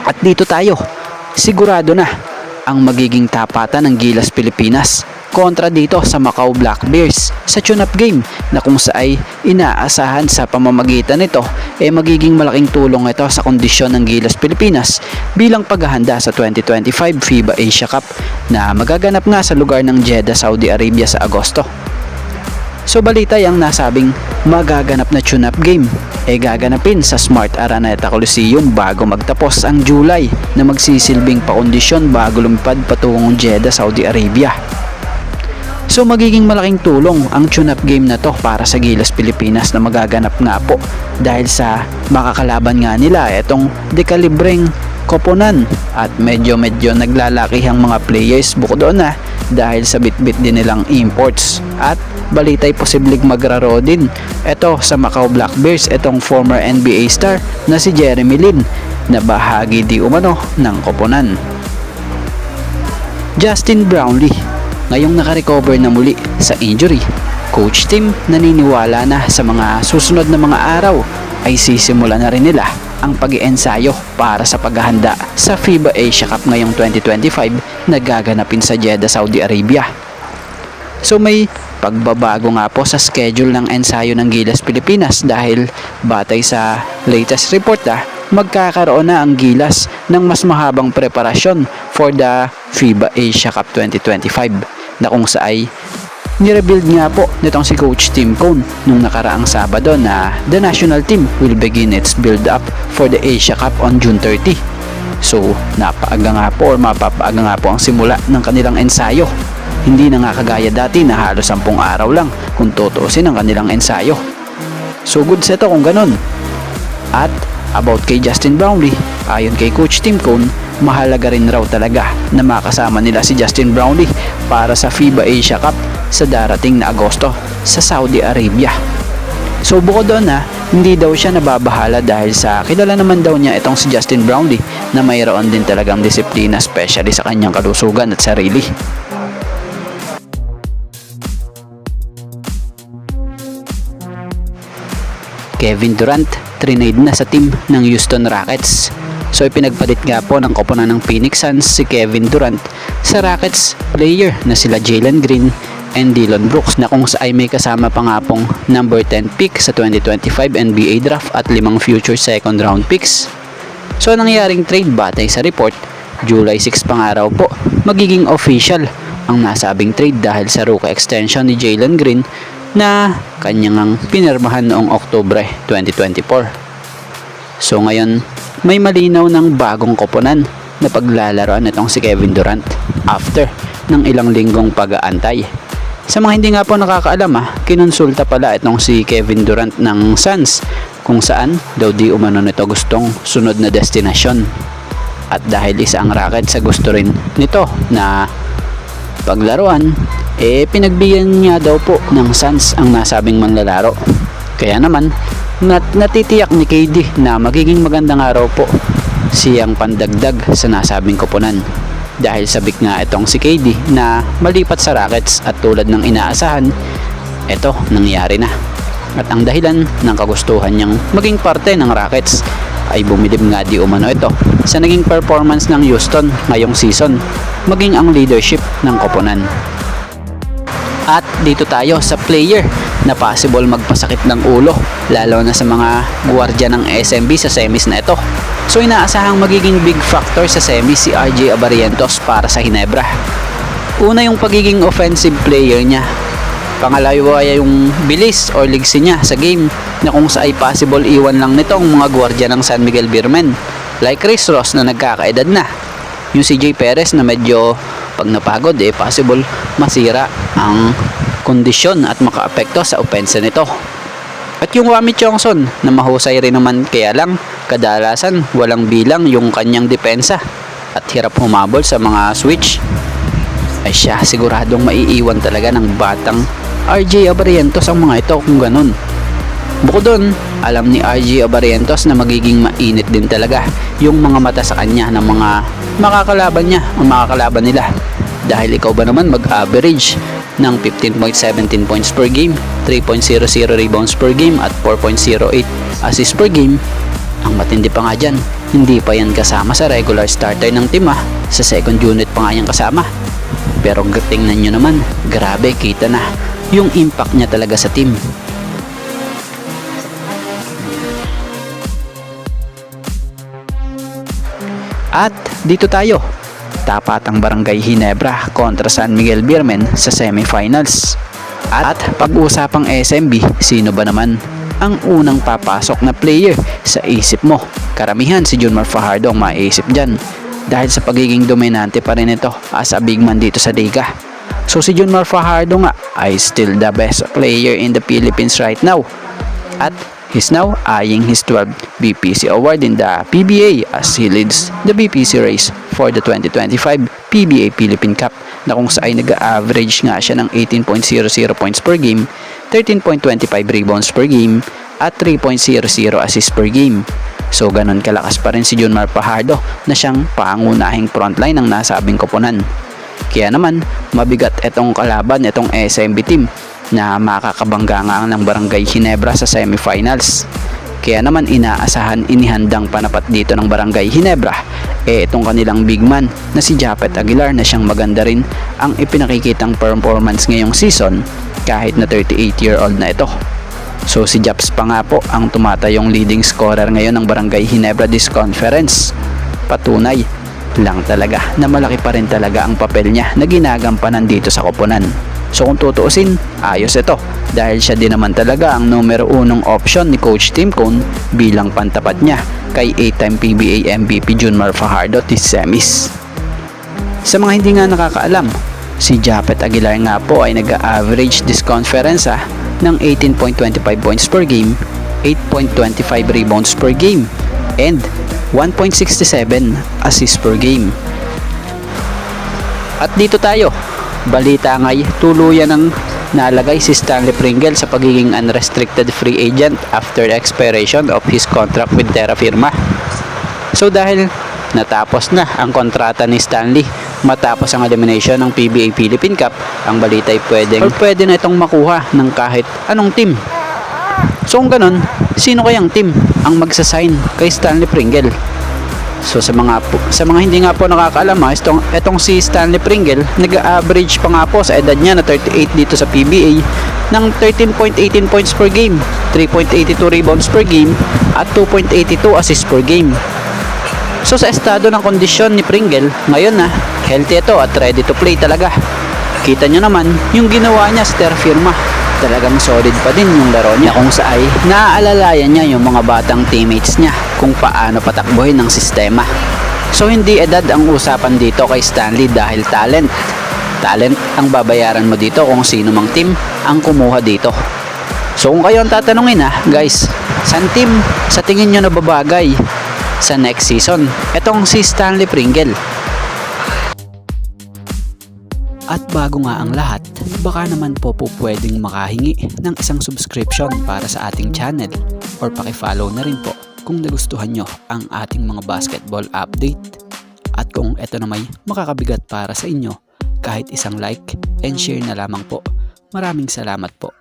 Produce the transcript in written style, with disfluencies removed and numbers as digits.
At dito tayo, sigurado na ang magiging tapatan ng Gilas Pilipinas kontra dito sa Macau Black Bears sa tune-up game na kung saay inaasahan sa pamamagitan nito magiging malaking tulong ito sa kondisyon ng Gilas Pilipinas bilang paghahanda sa 2025 FIBA Asia Cup na magaganap nga sa lugar ng Jeddah, Saudi Arabia sa Agosto. So balita yung nasabing magaganap na tune-up game gaganapin sa Smart Araneta Coliseum bago magtapos ang July na magsisilbing pakondisyon bago lumipad patungong Jeddah, Saudi Arabia. So magiging malaking tulong ang tune-up game na to para sa Gilas Pilipinas na magaganap nga po dahil sa makakalaban nga nila itong dekalibreng koponan at medyo naglalaki ang mga players bukod doon na dahil sa bitbit din nilang imports at balita'y posibleng magraro din ito sa Macau Black Bears itong former NBA star na si Jeremy Lin na bahagi di umano ng koponan. Justin Brownlee ngayong nakarecover na muli sa injury, coach team naniniwala na sa mga susunod na mga araw ay sisimula na rin nila ang pag-iensayo para sa paghahanda sa FIBA Asia Cup ngayong 2025 na gaganapin sa Jeddah, Saudi Arabia. So may pagbabago nga po sa schedule ng ensayo ng Gilas Pilipinas dahil batay sa latest report magkakaroon na ang Gilas ng mas mahabang preparasyon for the FIBA Asia Cup 2025 na kung saay nirebuild nga po nitong si Coach Tim Cone nung nakaraang Sabado na the national team will begin its build-up for the Asia Cup on June 30. So, napaaga nga po or mapapaaga nga po ang simula ng kanilang ensayo. Hindi na nga kagaya dati na halos 10 araw lang kung tutuusin ang kanilang ensayo. So, good set kung ganun. At about kay Justin Brownlee, ayon kay Coach Tim Cone, mahalaga rin raw talaga na makasama nila si Justin Brownlee para sa FIBA Asia Cup sa darating na Agosto sa Saudi Arabia. So bukod doon hindi daw siya nababahala dahil sa kilala naman daw niya itong si Justin Brownlee na mayroon din talagang disiplina especially sa kanyang kalusugan at sarili. Kevin Durant trinade na sa team ng Houston Rockets. So ipinagpalit nga po ng koponan ng Phoenix Suns si Kevin Durant sa Rockets player na sila Jalen Green and Dillon Brooks na kung sa ay may kasama pa nga pong number 10 pick sa 2025 NBA draft at 5 future second round picks. So nangyaring trade batay sa report, July 6 pang araw po magiging official ang nasabing trade dahil sa rookie extension ni Jalen Green na kanyang pinirmahan noong Oktubre 2024. So ngayon may malinaw ng bagong koponan na paglalaroan nitong si Kevin Durant after ng ilang linggong pag-aantay. Sa mga hindi nga po nakakaalam kinonsulta pala itong si Kevin Durant ng Suns kung saan daw di umano nito gustong sunod na destinasyon. At dahil isa ang Rockets sa gusto rin nito na paglaruan, pinagbigyan niya daw po ng Suns ang nasabing manlalaro. Kaya naman, natitiyak ni KD na magiging magandang araw po siyang pandagdag sa nasabing koponan. Dahil sabik nga itong si KD na malipat sa Rockets at tulad ng inaasahan, ito nangyari na. At ang dahilan ng kagustuhan niyang maging parte ng Rockets ay bumilib nga di umano ito sa naging performance ng Houston ngayong season, maging ang leadership ng koponan. At dito tayo sa player na possible magpasakit ng ulo lalo na sa mga gwardiya ng SMB sa semis na ito. So inaasahang magiging big factor sa semis si RJ Abarientos para sa Ginebra. Una yung pagiging offensive player niya. Pangalawa ay yung bilis or ligsi niya sa game na kung sa ay possible iwan lang nitong mga gwardiya ng San Miguel Beermen like Chris Ross na nagkakaedad na. Yung CJ Perez na medyo pag napagod possible masira ang kondisyon at makaapekto sa opensa nito. At yung Wami Chongson na mahusay rin naman kaya lang kadalasan walang bilang yung kanyang depensa at hirap humabol sa mga switch, ay siya siguradong maiiwan talaga ng batang RJ Abarientos ang mga ito kung ganun. Bukod doon, alam ni RJ Abarientos na magiging mainit din talaga yung mga mata sa kanya ng mga makakalaban niya, ang makakalaban nila. Dahil ikaw ba naman mag-average ng 15.17 points per game, 3.00 rebounds per game at 4.08 assists per game, ang matindi pa nga dyan, hindi pa yan kasama sa regular starter ng team sa second unit pa nga yan kasama. Pero tingnan nyo naman, grabe, kita na yung impact niya talaga sa team. At dito tayo, tapatang Barangay Ginebra kontra San Miguel Beermen sa semifinals. At pag-usapang SMB, sino ba naman ang unang papasok na player sa isip mo? Karamihan si Junmar Fajardo ang maisip dyan dahil sa pagiging dominante pa rin ito as a big man dito sa liga. So si Junmar Fajardo nga ay still the best player in the Philippines right now. At he's now eyeing his 12th BPC award in the PBA as he leads the BPC race for the 2025 PBA Philippine Cup, na kung saan nag-average nga siya ng 18.00 points per game, 13.25 rebounds per game, at 3.00 assists per game. So ganun kalakas pa rin si Junmar Fajardo na siyang pangunahing frontline ng nasabing koponan. Kaya naman, mabigat itong kalaban, itong SMB team na makakabangga nga ng Barangay Ginebra sa semifinals. Kaya naman inaasahan, inihandang panapat dito ng Barangay Ginebra itong kanilang big man na si Japet Aguilar, na siyang maganda rin ang ipinakikitang performance ngayong season kahit na 38-year-old na ito. So si Japs pa nga po ang tumatayong leading scorer ngayon ng Barangay Ginebra this conference. Patunay lang talaga na malaki pa rin talaga ang papel niya na ginagampanan dito sa koponan. So kung tutuusin, ayos ito dahil siya din naman talaga ang numero 1 option ni Coach Tim Cone bilang pantapat niya kay 8-time PBA MVP Junmar Fajardo this semis. Sa mga hindi nga nakakaalam, si Japet Aguilar nga po ay nag-average this conference ng 18.25 points per game, 8.25 rebounds per game, and 1.67 assists per game. At dito tayo, balita nga'y tuluyan ng nalagay si Stanley Pringle sa pagiging unrestricted free agent after expiration of his contract with Terra Firma. So dahil natapos na ang kontrata ni Stanley matapos ang elimination ng PBA Philippine Cup, ang balita ay pwede na itong makuha ng kahit anong team. So kung ganun, sino kayang team ang magsasign kay Stanley Pringle? So sa mga hindi nga po nakakaalam, itong si Stanley Pringle nag-average pa nga po sa edad niya na 38 dito sa PBA ng 13.18 points per game, 3.82 rebounds per game, at 2.82 assists per game. So sa estado ng kondisyon ni Pringle ngayon healthy ito at ready to play talaga. Kita nyo naman yung ginawa niya sa Terra Firma. Talagang solid pa din yung laro niya, kung saan naaalalayan niya yung mga batang teammates niya kung paano patakbuhin ng sistema. So hindi edad ang usapan dito kay Stanley dahil talent ang babayaran mo dito kung sino mang team ang kumuha dito. So kung kayo ang tatanungin guys, saan team sa tingin nyo na babagay sa next season etong si Stanley Pringle? At bago nga ang lahat, baka naman po pwedeng makahingi ng isang subscription para sa ating channel or pakifollow na rin po kung nagustuhan nyo ang ating mga basketball update. At kung ito na may makakabigat para sa inyo, kahit isang like and share na lamang po. Maraming salamat po.